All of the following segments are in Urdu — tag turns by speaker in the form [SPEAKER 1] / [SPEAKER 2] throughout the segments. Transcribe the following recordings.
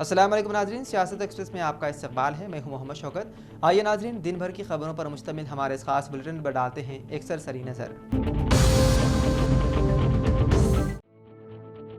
[SPEAKER 1] السلام علیکم ناظرین، سیاست ایکسپریس میں آپ کا استقبال ہے۔ میں ہوں محمد شوکت۔ آئیے ناظرین، دن بھر کی خبروں پر مشتمل ہمارے اس خاص بلیٹن پر ڈالتے ہیں ایک سرسری نظر۔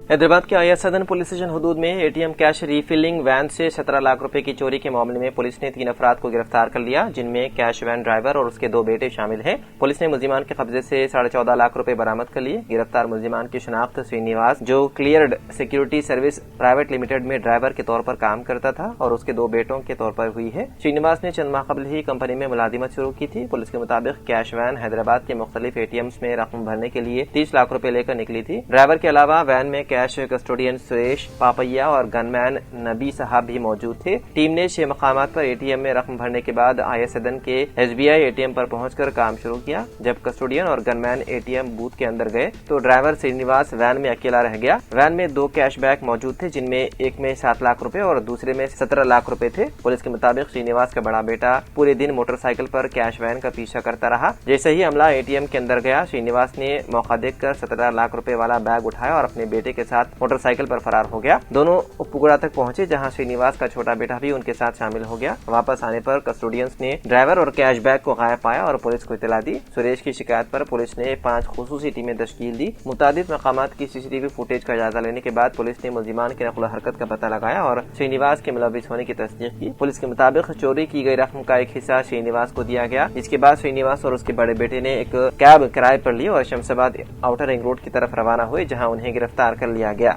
[SPEAKER 2] حیدرآباد کے آیا سدن پولیس اسٹیشن حدود میں A T M cash refilling van سے 17 لاکھ روپے کی چوری کے معاملے میں پولیس نے 3 افراد کو گرفتار کر لیا، جن میں کیش وین ڈرائیور اور اس کے 2 بیٹے شامل ہیں۔ پولیس نے ملزمان کے قبضے سے 14.5 لاکھ روپے برآمد کر لیے۔ گرفتار ملزمان کی شناخت سرینیواس، جو cleared security service private limited میں ڈرائیور کے طور پر کام کرتا تھا، اور اس کے 2 بیٹوں کے طور پر ہوئی ہے۔ سرینیواس نے چند ماہ قبل ہی کمپنی میں ملازمت شروع کی تھی۔ پولیس کے مطابق کیش وین حیدرآباد کے مختلف اے ٹی ایمز میں رقم بھرنے کے لیے 30 لاکھ روپے لے کر نکلی تھی۔ ڈرائیور کے علاوہ وین میں کیش کسٹوڈین سریش پاپیا اور گن مین نبی صاحب بھی موجود تھے۔ ٹیم نے 6 مقامات پر اے ٹی ایم میں رقم بھرنے کے بعد آئی سدن کے S B I A T M پر پہنچ کر کام شروع کیا۔ جب کسٹوڈین اور gunman A T M booth کے اندر گئے تو ڈرائیور سرینیواس وین میں اکیلا رہ گیا۔ وین میں 2 کیش بیگ موجود تھے، جن میں ایک میں 7 لاکھ روپے اور دوسرے میں 17 لاکھ روپے تھے۔ پولیس کے مطابق سرینیواس کا بڑا بیٹا پورے دن موٹر سائیکل پر کیش وین کا پیچھا کرتا رہا۔ جیسے ہی عملہ اے ٹی ایم کے اندر گیا، سرینیواس نے موقع دیکھ کر 17 لاکھ روپے والا بیگ اٹھایا اور اپنے بیٹے کے ساتھ موٹر سائیکل پر فرار ہو گیا۔ دونوں اپگڑا تک پہنچے، جہاں سرینیواس کا چھوٹا بیٹا بھی ان کے ساتھ شامل ہو گیا۔ واپس آنے پر کسٹوڈینز نے ڈرائیور اور کیش بیگ کو غائب پایا اور پولیس کو اطلاع دی۔ سریش کی شکایت پر پولیس نے 5 خصوصی ٹیمیں تشکیل دی۔ متعدد مقامات کی سی سی ٹی وی فوٹیج کا جائزہ لینے کے بعد پولیس نے ملزمان کی نقل و حرکت کا پتہ لگایا اور سرینیواس کے ملوث ہونے کی تصدیق کی۔ پولیس کے مطابق چوری کی گئی رقم کا ایک حصہ سرینیواس کو دیا گیا، جس کے بعد سرینیواس اور اس کے بڑے بیٹے نے ایک کیب کرائے پر لی اور شمس آباد آؤٹر رنگ روڈ کی طرف روانہ ہوئے، جہاں انہیں گرفتار کر لیا گیا۔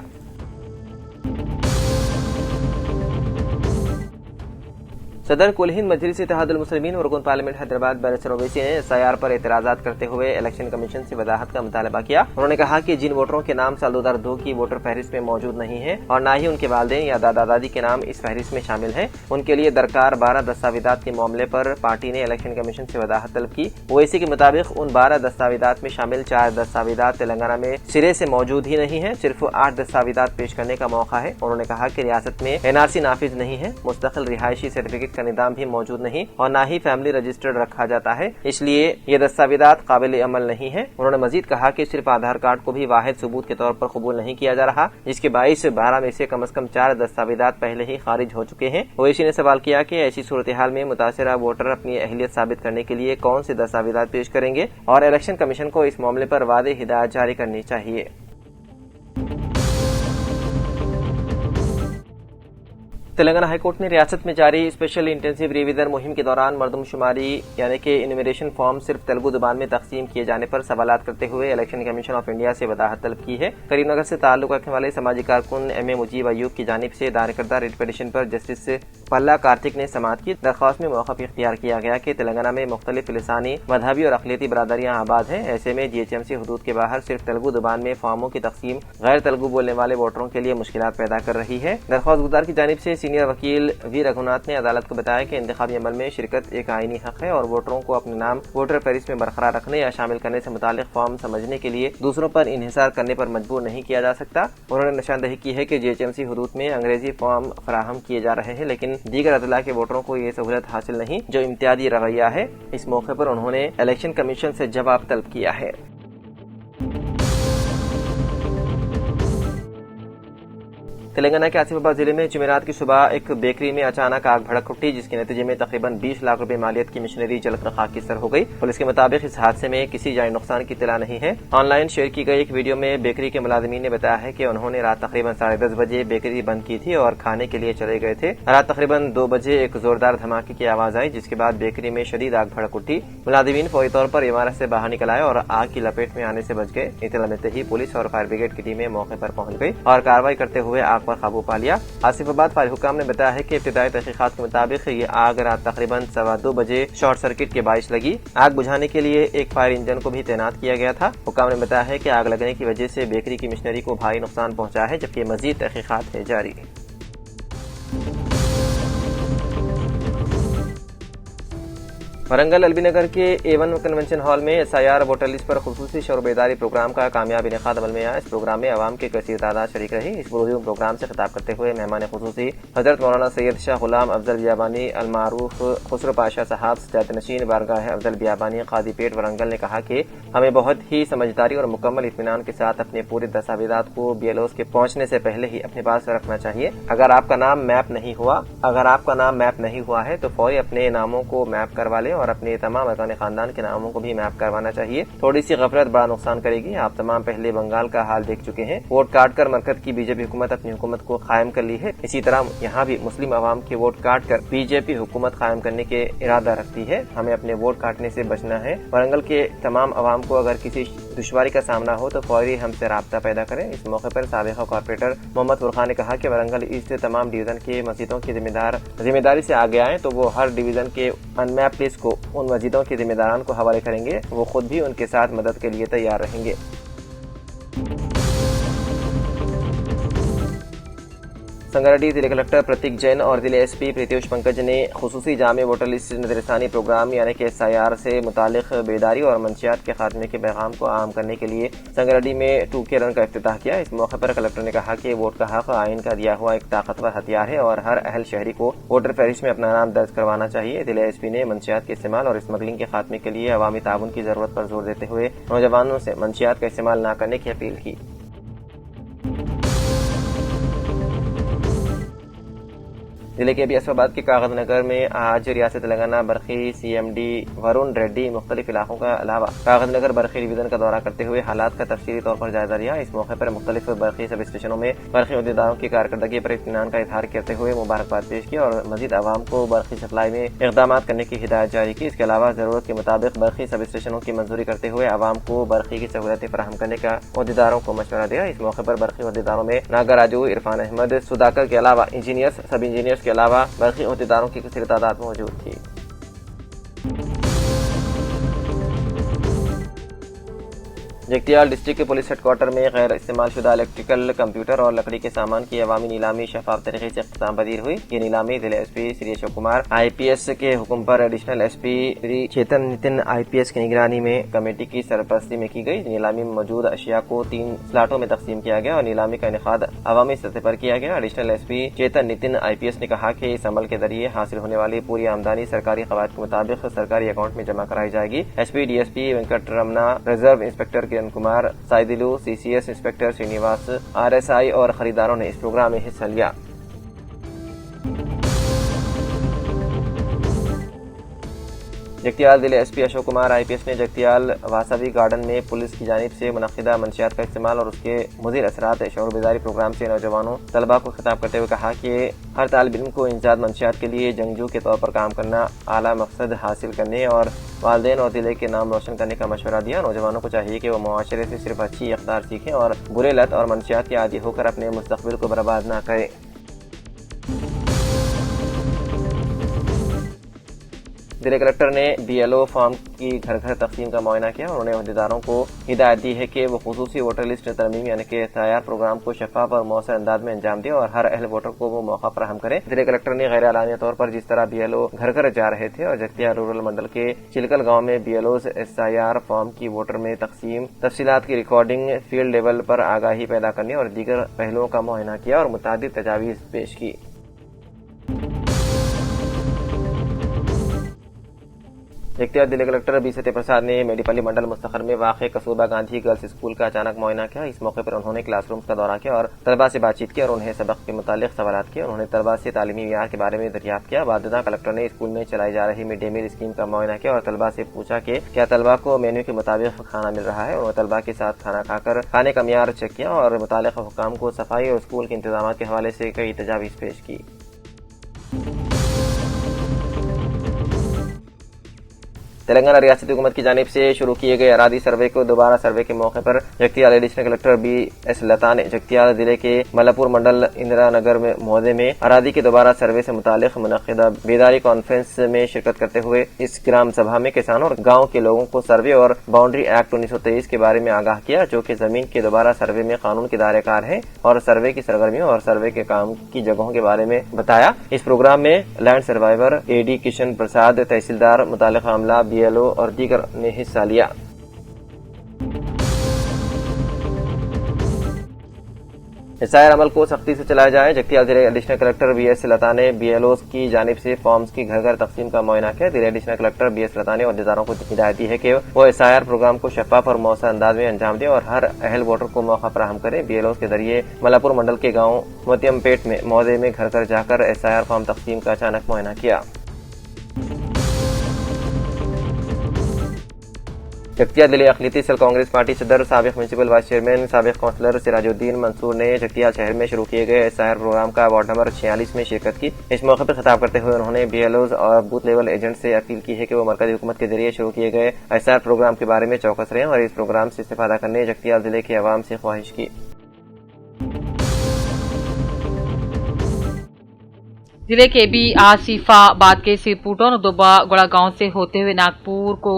[SPEAKER 2] صدر کل ہند مجلس اتحاد المسلمین و رکن پارلیمنٹ حیدرآباد بیرسٹر اویسی نے ایس آئی آر پر اعتراضات کرتے ہوئے الیکشن کمیشن سے وضاحت کا مطالبہ کیا۔ انہوں نے کہا کہ جن ووٹروں کے نام سال 2002 کی ووٹر فہرست میں موجود نہیں ہیں اور نہ ہی ان کے والدین یا دادا دادی کے نام اس فہرست میں شامل ہیں، ان کے لیے درکار 12 دستاویزات کے معاملے پر پارٹی نے الیکشن کمیشن سے وضاحت طلب کی۔ اویسی کے مطابق ان 12 دستاویزات میں شامل 4 دستاویزات تلنگانہ میں سرے سے موجود ہی نہیں ہیں، صرف 8 دستاویزات پیش کرنے کا موقع ہے۔ انہوں نے کہا کہ ریاست میں این آر سی نافذ نہیں ہے، مستقل رہائشی سرٹیفکیٹ کا نظام بھی موجود نہیں اور نہ ہی فیملی رجسٹرڈ رکھا جاتا ہے، اس لیے یہ دستاویزات قابل عمل نہیں ہے۔ انہوں نے مزید کہا کہ صرف آدھار کارڈ کو بھی واحد ثبوت کے طور پر قبول نہیں کیا جا رہا، جس کے باعث 12 میں سے کم از کم 4 دستاویزات پہلے ہی خارج ہو چکے ہیں۔ اویسی نے سوال کیا کہ ایسی صورتحال میں متاثرہ ووٹر اپنی اہلیت ثابت کرنے کے لیے کون سے دستاویزات پیش کریں گے اور الیکشن کمیشن کو اس معاملے پر واضح ہدایت جاری کرنی چاہیے۔ تلنگانہ ہائی کورٹ نے ریاست میں جاری اسپیشل انٹینسیو ریویژن مہم کے دوران مردم شماری یعنی کہ انومیریشن فارم صرف تلگو زبان میں تقسیم کیے جانے پر سوالات کرتے ہوئے الیکشن کمیشن آف انڈیا سے وضاحت طلب کی ہے۔ کریم نگر سے تعلق رکھنے والے سماجی کارکن ایم اے مجیب ایوب کی جانب سے دائر کردہ ریٹ پٹیشن پر جسٹس پلا کارتک نے سماعت کی۔ درخواست میں موقف اختیار کیا گیا کہ تلنگانہ میں مختلف لسانی، مذہبی اور اقلیتی برادریاں آباد ہیں، ایسے میں جی ایچ ایم سی حدود کے باہر صرف تلگو زبان میں فارموں کی تقسیم غیر تلگو بولنے والے ووٹروں کے لیے مشکلات پیدا کر رہی ہے۔ درخواست گزار کی جانب سے سینئر وکیل وی رگھوناتھ نے عدالت کو بتایا کہ انتخابی عمل میں شرکت ایک آئینی حق ہے اور ووٹروں کو اپنے نام ووٹر فہرست میں برقرار رکھنے یا شامل کرنے سے متعلق فارم سمجھنے کے لیے دوسروں پر انحصار کرنے پر مجبور نہیں کیا جا سکتا۔ انہوں نے نشاندہی کی ہے کہ جی ایچ ایم سی حدود میں انگریزی فارم فراہم کیے جا رہے ہیں، لیکن دیگر اضلاع کے ووٹروں کو یہ سہولت حاصل نہیں، جو امتیازی رویہ ہے۔ اس موقع پر انہوں نے الیکشن کمیشن سے جواب طلب کیا ہے۔ تلنگانہ کے آصف آباد ضلع میں جمعرات کی صبح ایک بیکری میں اچانک آگ بھڑک اٹھی، جس کے نتیجے میں تقریباً 20 لاکھ روپے مالیت کی مشینری جل کر خاک کی سر ہو گئی۔ پولیس کے مطابق اس حادثے میں کسی جانی نقصان کی اطلاع نہیں ہے۔ آن لائن شیئر کی گئی ایک ویڈیو میں بیکری کے ملازمین نے بتایا ہے کہ انہوں نے رات تقریباً 10:30 بجے بیکری بند کی تھی اور کھانے کے لیے چلے گئے تھے۔ رات تقریباً 2 بجے ایک زوردار دھماکے کی آواز آئی، جس کے بعد بیکری میں شدید آگ بھڑک اٹھی۔ ملازمین فوری طور پر عمارت سے باہر نکل آئے اور آگ کی لپیٹ میں آنے سے بچ گئے۔ اطلاع ملتے ہی پولیس اور فائر بریگیڈ کی ٹیمیں موقع پر پہنچ گئی اور کارروائی کرتے ہوئے آگ پر قابو پا لیا۔ آصف آباد فائر حکام نے بتایا ہے کہ ابتدائی تحقیقات کے مطابق یہ آگ رات تقریباً 2:15 بجے شارٹ سرکٹ کے باعث لگی۔ آگ بجھانے کے لیے ایک فائر انجن کو بھی تعینات کیا گیا تھا۔ حکام نے بتایا ہے کہ آگ لگنے کی وجہ سے بیکری کی مشینری کو بھاری نقصان پہنچا ہے، جبکہ مزید تحقیقات ہے جاری۔ ورنگل البی نگر کے A1 کنونشن ہال میں SIR ووٹر لسٹ پر خصوصی شعور بیداری پروگرام کا کامیاب انعقاد عمل میں آیا۔ اس پروگرام میں عوام کی کثیر تعداد شریک رہی۔ اس پروگرام سے خطاب کرتے ہوئے مہمان خصوصی حضرت مولانا سید شاہ غلام افضل بیابانی المعروف خسرو پاشا صاحب سجادہ نشین بارگاہ افضل بیابانی قاضی پیٹ ورنگل نے کہا کہ ہمیں بہت ہی سمجھداری اور مکمل اطمینان کے ساتھ اپنے پورے دستاویزات کو BLOs کے پہنچنے سے پہلے ہی اپنے پاس رکھنا چاہیے۔ اگر آپ کا نام میپ نہیں ہوا ہے تو فوری اپنے ناموں کو میپ کروا لیں اور اپنے تمام ارکان خاندان کے ناموں کو بھی میپ کروانا چاہیے۔ تھوڑی سی غفلت بڑا نقصان کرے گی۔ آپ تمام پہلے بنگال کا حال دیکھ چکے ہیں۔ ووٹ کاٹ کر مرکز کی BJP حکومت اپنی حکومت کو قائم کر لی ہے۔ اسی طرح یہاں بھی مسلم عوام کے ووٹ کاٹ کر BJP حکومت قائم کرنے کے ارادہ رکھتی ہے۔ ہمیں اپنے ووٹ کاٹنے سے بچنا ہے۔ ورنگل کے تمام عوام کو اگر کسی دشواری کا سامنا ہو تو فوری ہم سے رابطہ پیدا کریں۔ اس موقع پر سابقہ کارپوریٹر محمد فرقان نے کہا کہ ورنگل ایسٹ تمام ڈویژن کے مسجدوں کی ذمہ داری سے آگے آئیں تو وہ ہر ڈویژن کے ان میپ لسٹ کو ان مسجدوں کے ذمہ داران کو حوالے کریں گے۔ وہ خود بھی ان کے ساتھ مدد کے لیے تیار رہیں گے۔ سنگاریڈی ضلع کلکٹر پرتیک جین اور ضلع SP پریتیوش پنکج نے خصوصی جامع ووٹر لسٹ نظرثانی پروگرام یعنی کہ SIR سے متعلق بیداری اور منشیات کے خاتمے کے پیغام کو عام کرنے کے لیے سنگاریڈی میں 2K رن کا افتتاح کیا۔ اس موقع پر کلکٹر نے کہا کہ ووٹ کا حق آئین کا دیا ہوا ایک طاقتور ہتھیار ہے اور ہر اہل شہری کو ووٹر فہرست میں اپنا نام درج کروانا چاہیے۔ ضلع SP نے منشیات کے استعمال اور اسمگلنگ کے خاتمے کے لیے عوامی تعاون کی ضرورت پر زور دیتے ہوئے نوجوانوں سے منشیات کا استعمال نہ کرنے کی اپیل کی۔ ضلع کے اسلام آباد کے کاغذ نگر میں آج ریاست تلنگانہ برقی CMD ورون ریڈی مختلف علاقوں کا علاوہ کاغذ نگر برقی ڈویژن کا دورہ کرتے ہوئے حالات کا تفصیلی طور پر جائزہ لیا۔ اس موقع پر مختلف برقی سب اسٹیشنوں میں برقی عہدیداروں کی کارکردگی پر اطمینان کا اظہار کرتے ہوئے مبارکباد پیش کی اور مزید عوام کو برقی سپلائی میں اقدامات کرنے کی ہدایت جاری کی۔ اس کے علاوہ ضرورت کے مطابق برقی سب اسٹیشنوں کی منظوری کرتے ہوئے عوام کو برقی کی سہولتیں فراہم کرنے کا عہدیداروں کو مشورہ دیا۔ اس موقع پر برقی عہدیداروں میں ناگراجو، عرفان احمد، سدھاکر کے علاوہ انجینئرز، سب انجینئرز کے علاوہ برقی عہدیداروں کی کثیر تعداد موجود تھی۔ جگتیال ڈسٹرکٹ کے پولیس ہیڈ کوارٹر میں غیر استعمال شدہ الیکٹریکل، کمپیوٹر اور لکڑی کے سامان کی عوامی نیلامی شفاف طریقے سے اختتام پذیر ہوئی۔ یہ نیلامی ضلع SP شری اشوک کمار IPS کے حکم پر ایڈیشنل SP شری چیتن نتن IPS کی نگرانی میں کمیٹی کی سرپرستی میں کی گئی۔ نیلامی میں موجود اشیاء کو 3 سلاٹوں میں تقسیم کیا گیا اور نیلامی کا انعقاد عوامی سطح پر کیا گیا۔ Additional SP Chetan Nitin IPS نے کہا کہ اس عمل کے ذریعے حاصل ہونے والی پوری آمدنی سرکاری قواعد کے مطابق سرکاری اکاؤنٹ میں جمع کرائی جائے گی۔ SP DSP Venkat Ramana, reserve inspector Kiran Kumar, Saidulu, CCS inspector Srinivas, RSI اور خریداروں نے اس پروگرام میں حصہ لیا۔ جگتیال ضلع SP اشوک کمار IPS نے جگتیال واسوی گارڈن میں پولیس کی جانب سے منعقدہ منشیات کا استعمال اور اس کے مضر اثرات شعور بیداری پروگرام سے نوجوانوں طلباء کو خطاب کرتے ہوئے کہا کہ ہر طالب علم کو انسداد منشیات کے لیے جنگجو کے طور پر کام کرنا، اعلیٰ مقصد حاصل کرنے اور والدین اور ضلع کے نام روشن کرنے کا مشورہ دیا۔ نوجوانوں کو چاہیے کہ وہ معاشرے سے صرف اچھی اقدار سیکھیں اور برے لت اور منشیات کے عادی ہو کر اپنے مستقبل کو برباد نہ کریں۔ ضلع کلکٹر نے BLO فارم کی گھر گھر تقسیم کا معائنہ کیا اور انہوں نے عہدیداروں کو ہدایت دی ہے کہ وہ خصوصی ووٹر لسٹ ترمیم یعنی کہ SIR پروگرام کو شفاف اور مؤثر انداز میں انجام دے اور ہر اہل ووٹر کو وہ موقع فراہم کرے۔ ضلع کلکٹر نے غیر اعلانیہ طور پر جس طرح BLO گھر گھر جا رہے تھے اور جگتیال رورل منڈل کے چلکل گاؤں میں BLOs SIR فارم کی ووٹر میں تقسیم، تفصیلات کی ریکارڈنگ، فیلڈ لیول پر آگاہی پیدا کرنے اور دیگر پہلوؤں کا معائنہ کیا اور متعدد تجاویز پیش کی۔ جگتیال ضلع کلکٹر بی ستیہ پرساد نے میڈیپلی منڈل مستقر میں واقع کستوربا گاندھی گرلز اسکول کا اچانک معائنہ کیا۔ اس موقع پر انہوں نے کلاس رومز کا دورہ کیا اور طلباء سے بات چیت کی اور انہیں سبق کے متعلق سوالات کیے۔ انہوں نے طلباء سے تعلیمی معیار کے بارے میں دریافت کیا۔ بعد کلکٹر نے اسکول میں چلائی جا رہی مڈ ڈے میل اسکیم کا معائنہ کیا اور طلباء سے پوچھا کہ کیا طلباء کو مینیو کے مطابق کھانا مل رہا ہے۔ انہوں نے طلباء کے ساتھ کھانا کھا کر کھانے کا معیار چیک کیا اور متعلقہ حکام کو صفائی اور اسکول کے انتظامات کے حوالے سے کئی تجاویز پیش کی۔ تلنگانہ ریاستی حکومت کی جانب سے شروع کیے گئے اراضی سروے کو دوبارہ سروے کے موقع پر جگتیال ایڈیشنل کلکٹر BS لتا نے جگتیال ضلع کے ملاپور منڈل اندرا نگر میں محدے میں اراضی کے دوبارہ سروے سے متعلق منعقدہ بیداری کانفرنس میں شرکت کرتے ہوئے اس گرام سبھا میں کسانوں اور گاؤں کے لوگوں کو سروے اور باؤنڈری ایکٹ 1923 کے بارے میں آگاہ کیا، جو کہ زمین کے دوبارہ سروے میں قانون کے دائرہ کار ہے، اور سروے کی سرگرمیوں اور سروے کے کام کی جگہوں کے بارے میں بتایا۔ اس پروگرام میں land surveyor AD Kishan Prasad, تحصیلدار، متعلقہ عملہ، BLO اور دیگر نے حصہ لیا۔ SIR عمل کو سختی سے چلایا جائے، جگتیال ضلع ایڈیشنل کلکٹر BS لتا نے BLOs کی جانب سے فارمز کی گھر گھر تقسیم کا معائنہ کیا۔ ضلع ایڈیشنل کلکٹر BS لتا نے عہدیداروں کو ہدایت دی ہے کہ وہ SIR پروگرام کو شفاف اور مؤثر انداز میں انجام دیں اور ہر اہل ووٹر کو موقع فراہم کریں۔ BLOs کے ذریعے ملاپور منڈل کے گاؤں موتیم پیٹ میں محدے میں گھر گھر جا کر SIR فارم تقسیم کا اچانک معائنہ کیا۔ جگتیال ضلع اقلیتی سیل کانگریس پارٹی صدر، سابق میونسپل وائس چیئرمین، سابق کونسلر سراج الدین منصور نے جگتیال شہر میں شروع کیے گئے SIR پروگرام کا وارڈ نمبر 46 میں شرکت کی۔ اس موقع پر خطاب کرتے ہوئے انہوں نے BLOs اور بوتھ لیول ایجنٹ سے اپیل کی ہے کہ وہ مرکزی حکومت کے ذریعے شروع کیے گئے SIR پروگرام کے بارے میں چوکس رہیں اور اس پروگرام سے استفادہ کرنے جگتیال ضلع کے عوام سے خواہش کی۔
[SPEAKER 3] ضلع کے آصف آباد کے سرپوٹون اور دوبا گوڑا گاؤں سے ہوتے ہوئے ناگپور کو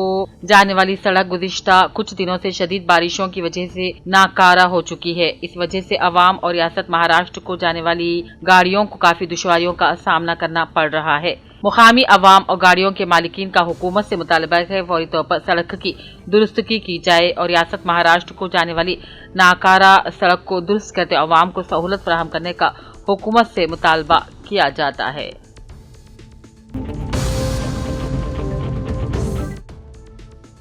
[SPEAKER 3] جانے والی سڑک گزشتہ کچھ دنوں سے شدید بارشوں کی وجہ سے ناکارہ ہو چکی ہے۔ اس وجہ سے عوام اور ریاست مہاراشٹر کو جانے والی گاڑیوں کو کافی دشواریوں کا سامنا کرنا پڑ رہا ہے۔ مقامی عوام اور گاڑیوں کے مالکین کا حکومت سے مطالبہ ہے فوری طور پر سڑک کی درستگی کی جائے اور ریاست مہاراشٹر کو جانے والی ناکارہ سڑک کو درست کرتے عوام کو سہولت فراہم کرنے کا حکومت سے مطالبہ کیا جاتا ہے۔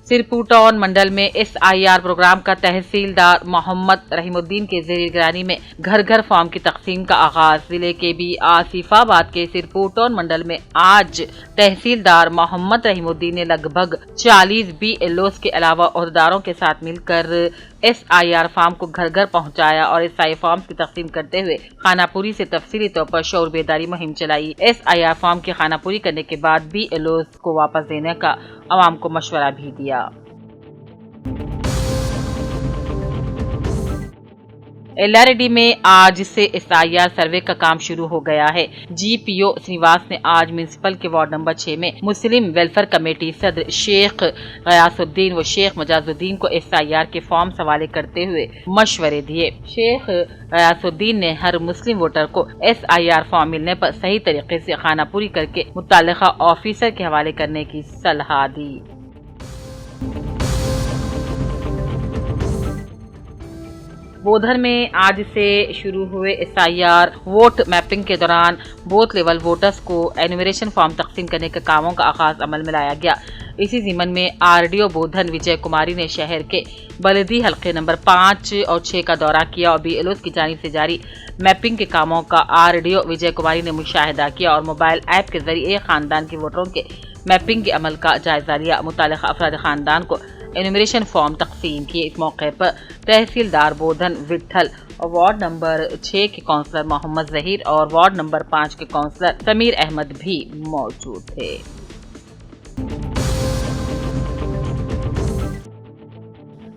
[SPEAKER 3] سرپوٹون منڈل میں SIR پروگرام کا تحصیلدار محمد رحیم الدین کے زیر نگرانی میں گھر گھر فارم کی تقسیم کا آغاز۔ ضلع کے آصف آباد کے سرپوٹون منڈل میں آج تحصیلدار محمد رحیم الدین نے لگ بھگ 40 BLOs کے علاوہ عہدیداروں کے ساتھ مل کر SIR فارم کو گھر گھر پہنچایا اور SIR فارم کی تقسیم کرتے ہوئے خانہ پوری سے تفصیلی طور پر شعور بیداری مہم چلائی۔ SIR فارم کی خانہ پوری کرنے کے بعد BLOs کو واپس دینے کا عوام کو مشورہ بھی دیا۔ LRD میں آج سے SIR سروے کا کام شروع ہو گیا ہے۔ GPO سنیواس نے آج میونسپل کے وارڈ نمبر 6 میں مسلم ویلفیئر کمیٹی صدر شیخ غیاث الدین و شیخ مجاز الدین کو SIR کے فارم حوالے کرتے ہوئے مشورے دیے۔ شیخ غیاث الدین نے ہر مسلم ووٹر کو SIR فارم ملنے پر صحیح طریقے سے خانہ پوری کر کے متعلقہ آفیسر کے حوالے کرنے کی صلاح دی۔ بودھن میں آج سے شروع ہوئے SIR ووٹ میپنگ کے دوران بوتھ لیول ووٹرز کو انیمیشن فارم تقسیم کرنے کے کاموں کا آغاز عمل میں لایا گیا۔ اسی ضمن میں RDO بودھن وجے کماری نے شہر کے بلدی حلقے نمبر 5 اور 6 کا دورہ کیا اور BLOs کی جانب سے جاری میپنگ کے کاموں کا RDO وجے کماری نے مشاہدہ کیا اور موبائل ایپ کے ذریعے خاندان کے ووٹروں کے میپنگ کے عمل کا جائزہ لیا۔ متعلقہ افراد خاندان کو انیمیشن فارم تقسیم کیے۔ اس موقع پر تحصیلدار بودھن وٹھل اور وارڈ نمبر 6 کے کونسلر محمد ظہیر اور وارڈ نمبر 5 کے کونسلر سمیر احمد بھی موجود تھے۔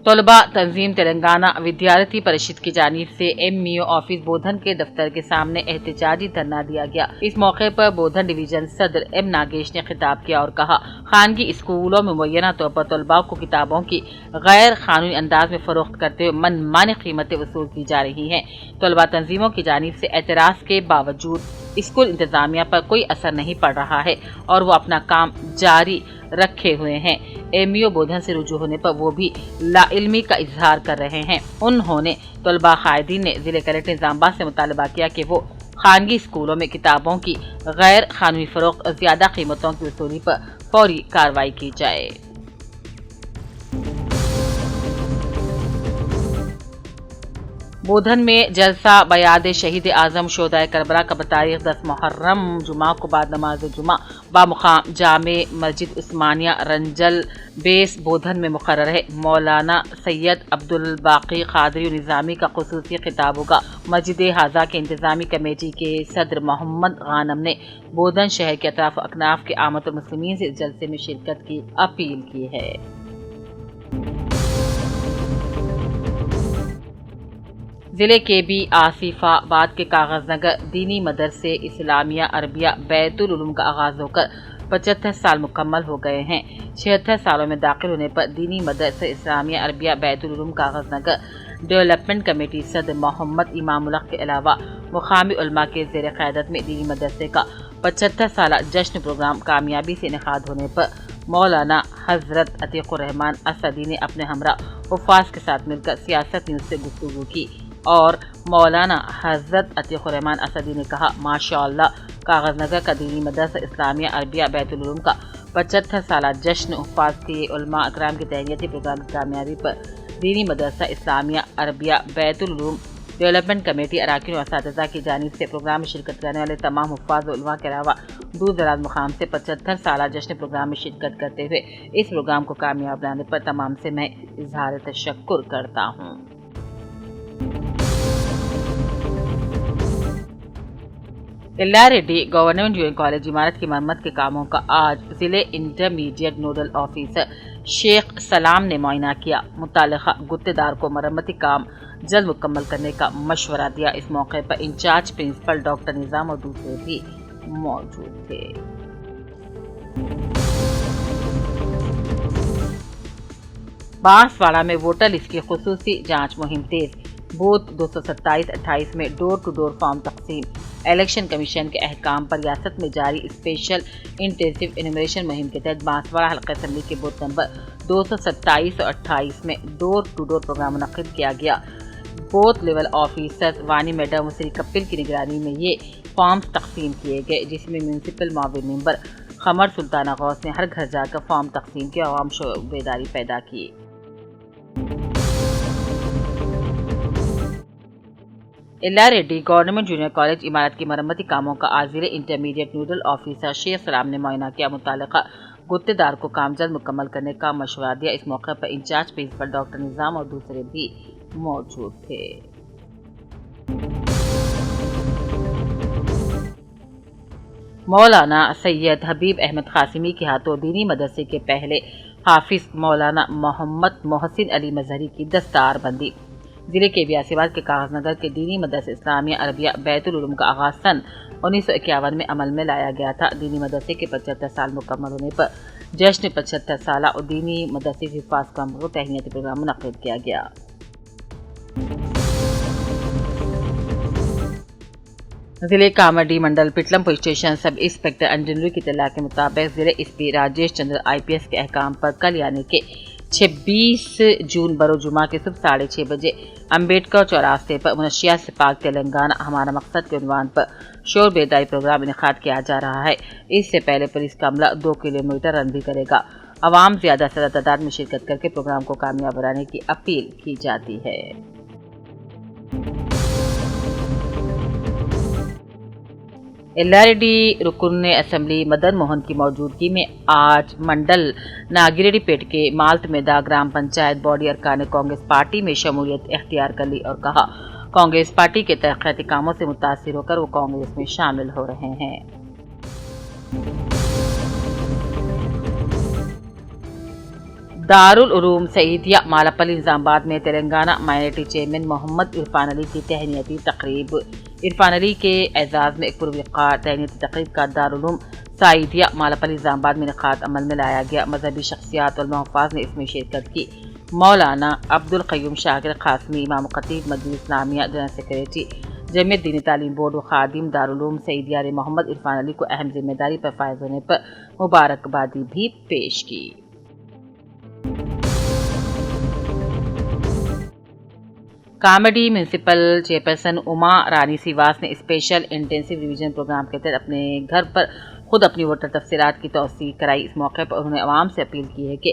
[SPEAKER 3] طلباء تنظیم تلنگانہ ودیارتھی پریشد کی جانب سے MIO آفس بودھن کے دفتر کے سامنے احتجاجی دھرنا دیا گیا۔ اس موقع پر بودھن ڈویژن صدر M ناگیش نے خطاب کیا اور کہا خانگی اسکولوں میں معینہ طور پر طلباء کو کتابوں کی غیر قانونی انداز میں فروخت کرتے ہوئے من مانی قیمتیں وصول کی جا رہی ہیں۔ طلباء تنظیموں کی جانب سے اعتراض کے باوجود اسکول انتظامیہ پر کوئی اثر نہیں پڑ رہا ہے اور وہ اپنا کام جاری رکھے ہوئے ہیں۔ MIO بودھن سے رجوع ہونے پر وہ بھی لا علمی کا اظہار کر رہے ہیں۔ انہوں نے طلباء قائدین نے ضلع کلکٹر نظام آباد سے مطالبہ کیا کہ وہ خانگی اسکولوں میں کتابوں کی غیر قانونی فروخت اور زیادہ قیمتوں کی وصولی پر فوری کارروائی کی جائے۔ بودھن میں جلسہ بیاد شہید اعظم شہدائے کربلا کا بتاریخ 10 محرم جمعہ کو بعد نماز جمعہ بامقام جامع مسجد عثمانیہ رنجل بیس بودھن میں مقرر ہے۔ مولانا سید عبدالباقی قادری نظامی کا خصوصی خطاب ہوگا۔ مسجد حاضہ کے انتظامی کمیٹی کے صدر محمد غانم نے بودھن شہر کے اطراف و اکناف کے عامة المسلمین سے اس جلسے میں شرکت کی اپیل کی ہے۔ ضلع کے بی آصف آباد کے کاغذ نگر دینی مدرسے اسلامیہ عربیہ بیت العلوم کا آغاز ہو کر 75 سال مکمل ہو گئے ہیں۔ 76 سالوں میں داخل ہونے پر دینی مدرسہ اسلامیہ عربیہ بیت العلوم کاغذ نگر ڈیولپمنٹ کمیٹی صدر محمد امام الحق کے علاوہ مقامی علماء کے زیر قیادت میں دینی مدرسے کا 75 سالہ جشن پروگرام کامیابی سے انعقاد ہونے پر مولانا حضرت عتیق الرحمان اسدی نے اپنے ہمراہ حفاظ کے ساتھ مل کر سیاست نیوز سے گفتگو کی اور مولانا حضرت عتیق الرحمان اسدی نے کہا، ماشاءاللہ کاغذ نگر کا دینی مدرسہ اسلامیہ عربیہ بیت العلوم کا 75 سالہ جشن حفاظ کے علماء اکرام کے تہنیتی پروگرام کی کامیابی پر دینی مدرسہ اسلامیہ عربیہ بیت العلوم ڈیولپمنٹ کمیٹی اراکین و اساتذہ کی جانب سے پروگرام میں شرکت کرنے والے تمام حفاظ و علماء کے علاوہ دور دراز مقام سے 75 سالہ جشن پروگرام میں شرکت کرتے ہوئے اس پروگرام کو کامیاب بنانے پر تمام سے میں اظہار تشکر کرتا ہوں۔ اللہ ریڈی گورنمنٹ جونیئر کالج عمارت کی مرمت کے کاموں کا آج ضلع انٹرمیڈیٹ نوڈل آفیسر شیخ سلام نے معائنہ کیا۔ متعلقہ گتےدار کو مرمتی کام جلد مکمل کرنے کا مشورہ دیا۔ اس موقع پر انچارج پرنسپل ڈاکٹر نظام اور دوسرے بھی موجود تھے۔ بانسواڑہ میں ووٹر لسٹ کی خصوصی جانچ مہم تیز، بوتھ 227-28 میں ڈور ٹو ڈور فارم تقسیم۔ الیکشن کمیشن کے احکام پر ریاست میں جاری اسپیشل انٹینسو انومیریشن مہم کے تحت بانسواڑہ حلقہ اسمبلی کے بوتھ نمبر 227 اور 28 میں ڈور ٹو ڈور پروگرام منعقد کیا گیا۔ بوتھ لیول آفیسر وانی میڈم سری کپل کی نگرانی میں یہ فارمز تقسیم کیے گئے، جس میں میونسپل معاون ممبر قمر سلطانہ غوث نے ہر گھر جا کر فارم تقسیم کی اور عوام شعور بیداری پیدا کی۔ اللہ ریڈی گورنمنٹ جونیئر کالج عمارت کی مرمتی کاموں کا آج ضلع انٹرمیڈیٹ نوڈل آفیسر شیخ سلام نے معائنہ کیا۔ متعلقہ گتےدار کو کام جلد مکمل کرنے کا مشورہ دیا۔ اس موقع پر انچارج پرنسپل ڈاکٹر نظام اور دوسرے بھی موجود تھے۔ مولانا سید حبیب احمد قاسمی کے ہاتھوں دینی مدرسے کے پہلے حافظ مولانا محمد محسن علی مظہری کی دستار بندی۔ ضلع کے بیاسیباد کے کاغذ نگر کے دینی مدرسہ اسلامیہ عربیہ بیت العلوم کا آغاز سن 1951 میں عمل میں لایا گیا تھا۔ دینی مدرسے کے 75 سال مکمل ہونے پر جشن 75 سالہ اور دینی مدرسے کے حفاظ کاموں کو تہنیتی پروگرام منعقد کیا گیا۔ ضلع Kamareddy mandal Pitlam police station sub inspector انجنری کی اطلاع کے مطابق ضلع S P Rajesh Chandra IPS کے احکام پر کل یعنی کہ 26 جون بروز کے صبح 6:30 بجے امبیڈکر چوراہے پر منشیات سے پاک تلنگانہ ہمارا مقصد کے عنوان پر شور بیداری پروگرام انعقاد کیا جا رہا ہے۔ اس سے پہلے پولیس کا عملہ 2 کلومیٹر رن بھی کرے گا۔ عوام زیادہ سے زیادہ تعداد میں شرکت کر کے پروگرام کو کامیاب بنانے کی اپیل کی جاتی ہے۔ اللہ ریڈی رکن اسمبلی مدن موہن کی موجودگی میں آج منڈل ناگیریڈی پیٹ کے مالت میدا گرام پنچایت باڈی ارکان کانگریس پارٹی میں شمولیت اختیار کر لی اور کہا کانگریس پارٹی کے ترقیاتی کاموں سے متاثر ہو کر وہ کانگریس میں شامل ہو رہے ہیں۔ دارالعلوم سعیدیہ مالاپلی نظام آباد میں تلنگانہ مائنرٹی چیئرمین محمد عرفان علی کی تہنیتی تقریب۔ عرفان علی کے اعزاز میں ایک پروقار تہنیتی تقریب کا دارالعلوم سعیدیہ مالاپلی نظام آباد میں انعقاد عمل میں لایا گیا۔ مذہبی شخصیات علماء حفاظ نے اس میں شرکت کی۔ مولانا عبدالقیوم شاکر قاسمی امام خطیب مسجد اسلامیہ جنرل سیکریٹری جمعیت دینی تعلیم بورڈ و خادم دارالعلوم سعیدیہ نے محمد عرفان علی کو اہم ذمہ داری پر فائز ہونے پر مبارکبادی بھی پیش کی۔ کامرڈی میونسپل چیئرپرسن اما رانی سیواس نے اسپیشل انٹینسو ریویژن پروگرام کے تحت اپنے گھر پر خود اپنی ووٹر تفصیلات کی توثیق کرائی۔ اس موقع پر انہوں نے عوام سے اپیل کی ہے کہ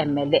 [SPEAKER 3] MLA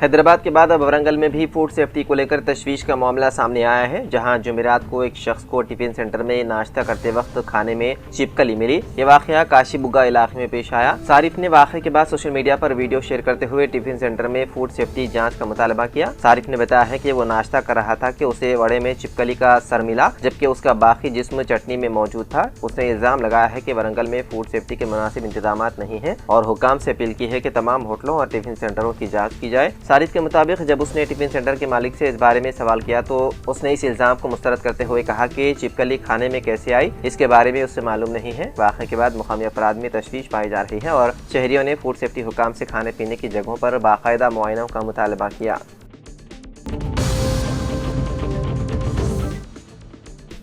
[SPEAKER 2] حیدرآباد کے بعد اب ورنگل میں بھی فوڈ سیفٹی کو لے کر تشویش کا معاملہ سامنے آیا ہے، جہاں جمعرات کو ایک شخص کو ٹفن سینٹر میں ناشتہ کرتے وقت کھانے میں چپکلی ملی۔ یہ واقعہ کاشی بگا علاقے میں پیش آیا۔ صارف نے واقعے کے بعد سوشل میڈیا پر ویڈیو شیئر کرتے ہوئے ٹفن سینٹر میں فوڈ سیفٹی جانچ کا مطالبہ کیا۔ صارف نے بتایا ہے کہ وہ ناشتہ کر رہا تھا کہ اسے وڑے میں چپکلی کا سر ملا، جبکہ اس کا باقی جسم چٹنی میں موجود تھا۔ اس نے الزام لگایا ہے کہ ورنگل میں فوڈ سیفٹی کے مناسب انتظامات نہیں ہیں اور حکام سے اپیل کی ہے کہ تمام ہوٹلوں اور ٹفن سینٹروں کی جانچ کی جائے۔ صارف کے مطابق جب اس نے ٹفن سینٹر کے مالک سے اس بارے میں سوال کیا تو اس نے اس الزام کو مسترد کرتے ہوئے کہا کہ چپکلی کھانے میں کیسے آئی اس کے بارے میں اس سے معلوم نہیں ہے۔ واقعے کے بعد مقامی افراد میں تشویش پائی جا رہی ہے اور شہریوں نے فوڈ سیفٹی حکام سے کھانے پینے کی جگہوں پر باقاعدہ معائنوں کا مطالبہ کیا۔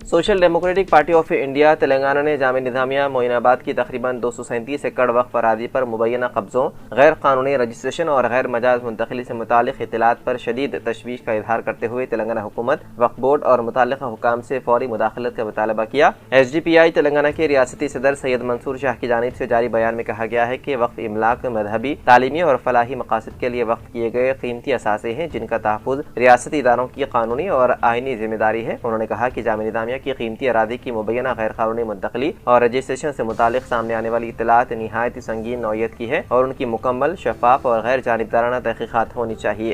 [SPEAKER 2] Social democratic party of India Telangana نے جامعہ نظامیہ معین آباد کی تقریباً 237 ایکڑ وقف اراضی پر مبینہ قبضوں، غیر قانونی رجسٹریشن اور غیر مجاز منتقلی سے متعلق اطلاعات پر شدید تشویش کا اظہار کرتے ہوئے تلنگانہ حکومت، وقف بورڈ اور متعلقہ حکام سے فوری مداخلت کا مطالبہ کیا۔ ایس ڈی پی آئی تلنگانہ کے ریاستی صدر سید منصور شاہ کی جانب سے جاری بیان میں کہا گیا ہے کہ وقف املاک مذہبی، تعلیمی اور فلاحی مقاصد کے لیے وقف کیے گئے قیمتی اثاثے ہیں، جن کا تحفظ ریاستی اداروں کی قانونی اور آئینی ذمہ داری ہے۔ انہوں نے کہا کہ جامعہ نظامیہ کی قیمتی اراضی کی مبینہ غیر قانونی منتقلی اور رجسٹریشن سے متعلق سامنے آنے والی اطلاعات نہایت سنگین نوعیت کی ہے اور ان کی مکمل، شفاف اور غیر جانبدارانہ تحقیقات ہونی چاہیے۔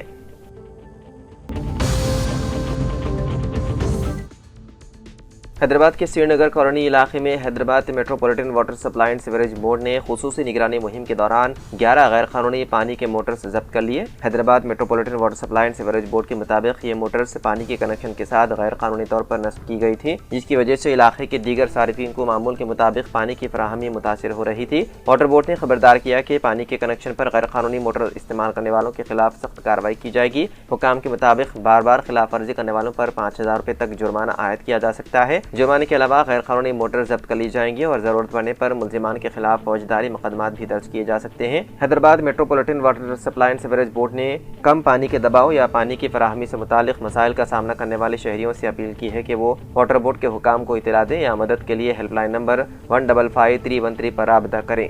[SPEAKER 2] حیدرآباد کے سری نگر کالونی علاقے میں Hyderabad metropolitan water supply and sewerage board نے خصوصی نگرانی مہم کے دوران 11 غیر قانونی پانی کے موٹرز ضبط کر لیے۔ Hyderabad metropolitan water supply and sewerage board کے مطابق یہ موٹرز پانی کے کنیکشن کے ساتھ غیر قانونی طور پر نصب کی گئی تھی، جس کی وجہ سے علاقے کے دیگر صارفین کو معمول کے مطابق پانی کی فراہمی متاثر ہو رہی تھی۔ واٹر بورڈ نے خبردار کیا کہ پانی کے کنیکشن پر غیر قانونی موٹر استعمال کرنے والوں کے خلاف سخت کارروائی کی جائے گی۔ حکام کے مطابق بار بار خلاف ورزی کرنے والوں پر 5000 روپے تک جرمانہ عائد کیا جا سکتا ہے۔ جرمانے کے علاوہ غیر قانونی موٹر ضبط کر لی جائیں گی اور ضرورت پڑنے پر ملزمان کے خلاف فوجداری مقدمات بھی درج کیے جا سکتے ہیں۔ Hyderabad metropolitan water supply and sewerage board نے کم پانی کے دباؤ یا پانی کی فراہمی سے متعلق مسائل کا سامنا کرنے والے شہریوں سے اپیل کی ہے کہ وہ واٹر بورڈ کے حکام کو اطلاع دیں یا مدد کے لیے ہیلپ لائن نمبر 155313 پر رابطہ کریں۔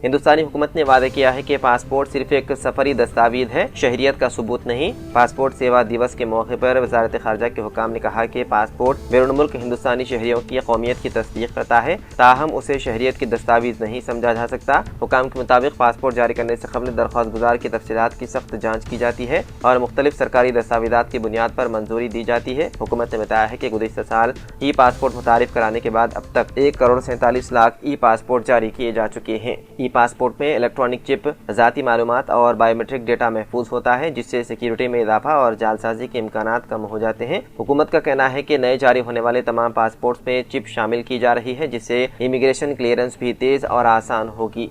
[SPEAKER 2] ہندوستانی حکومت نے وعدہ کیا ہے کہ پاسپورٹ صرف ایک سفری دستاویز ہے، شہریت کا ثبوت نہیں۔ پاسپورٹ سیوا دیوس کے موقع پر وزارت خارجہ کے حکام نے کہا کہ پاسپورٹ بیرون ملک ہندوستانی شہریوں کی قومیت کی تصدیق کرتا ہے، تاہم اسے شہریت کی دستاویز نہیں سمجھا جا سکتا۔ حکام کے مطابق پاسپورٹ جاری کرنے سے قبل درخواست گزار کی تفصیلات کی سخت جانچ کی جاتی ہے اور مختلف سرکاری دستاویزات کی بنیاد پر منظوری دی جاتی ہے۔ حکومت نے بتایا ہے کہ گزشتہ سال ای پاسپورٹ متعارف کرانے کے بعد اب تک 1,47,00,000 ای پاسپورٹ جاری کیے جا چکے ہیں۔ ای پاسپورٹ میں الیکٹرانک چپ، ذاتی معلومات اور بائیو میٹرک ڈیٹا محفوظ ہوتا ہے، جس سے سیکیورٹی میں اضافہ اور جعلسازی کے امکانات کم ہو جاتے ہیں۔ حکومت کا کہنا ہے کہ نئے جاری ہونے والے تمام پاسپورٹس میں چپ شامل کی جا رہی ہے، جس سے امیگریشن کلیئرنس بھی تیز اور آسان ہوگی۔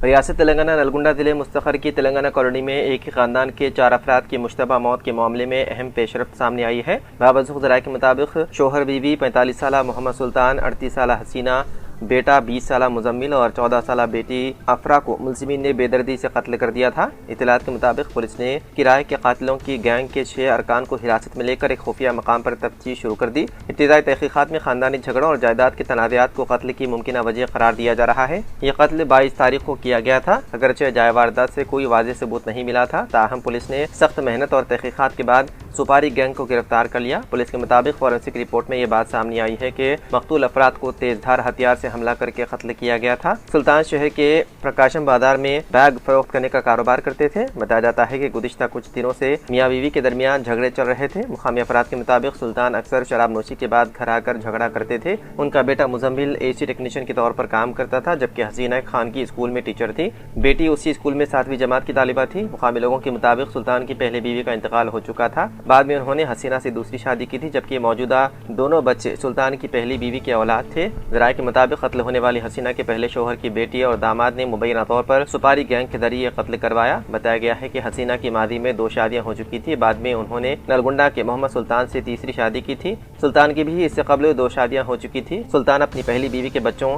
[SPEAKER 2] ریاست تلنگانہ نلگنڈا ضلع مستقر کی تلنگانہ کالونی میں ایک ہی خاندان کے 4 افراد کی مشتبہ موت کے معاملے میں اہم پیش رفت سامنے آئی ہے۔ بابرسخ ذرائع کے مطابق شوہر بیوی 45 سالہ محمد سلطان، 38 سالہ حسینہ، بیٹا 20 سالہ مزمل اور 14 سالہ بیٹی افرا کو ملزمین نے بے دردی سے قتل کر دیا تھا۔ اطلاعات کے مطابق پولیس نے کرائے کے قاتلوں کی گینگ کے 6 ارکان کو حراست میں لے کر ایک خفیہ مقام پر تفتیش شروع کر دی۔ ابتدائی تحقیقات میں خاندانی جھگڑوں اور جائیداد کے تنازعات کو قتل کی ممکنہ وجہ قرار دیا جا رہا ہے۔ یہ قتل 22 تاریخ کو کیا گیا تھا، اگرچہ جائے واردات سے کوئی واضح ثبوت نہیں ملا تھا، تاہم پولیس نے سخت محنت اور تحقیقات کے بعد سپاری گینگ کو گرفتار کر لیا۔ پولیس کے مطابق فورینسک رپورٹ میں یہ بات سامنے آئی ہے کہ مقتول افراد کو تیز دھار ہتھیار سے حملہ کر کے قتل کیا گیا تھا۔ سلطان شہر کے پرکاشم بازار میں بیگ فروخت کرنے کا کاروبار کرتے تھے۔ بتایا جاتا ہے کہ گزشتہ کچھ دنوں سے میاں بیوی کے درمیان جھگڑے چل رہے تھے۔ مقامی افراد کے مطابق سلطان اکثر شراب نوشی کے بعد گھر آ کر جھگڑا کرتے تھے۔ ان کا بیٹا مزمل اے سی ٹیکنیشین کے طور پر کام کرتا تھا، جبکہ حسینہ خانگی اسکول میں ٹیچر تھی۔ بیٹی اسی اسکول میں 7ویں جماعت کی طالبہ تھی۔ مقامی لوگوں کے مطابق سلطان کی پہلے بیوی کا انتقال ہو چکا تھا، بعد میں انہوں نے حسینہ سے دوسری شادی کی تھی، جبکہ موجودہ دونوں بچے سلطان کی پہلی بیوی کے اولاد تھے۔ ذرائع کے مطابق قتل ہونے والی حسینہ کے پہلے شوہر کی بیٹی اور داماد نے مبینہ طور پر سپاری گینگ کے ذریعے قتل کروایا۔ بتایا گیا ہے کہ حسینہ کی ماضی میں 2 شادیاں ہو چکی تھی، بعد میں انہوں نے نلگنڈا کے محمد سلطان سے تیسری شادی کی تھی۔ سلطان کی بھی اس سے قبل 2 شادیاں ہو چکی تھی۔ سلطان اپنی پہلی بیوی کے بچوں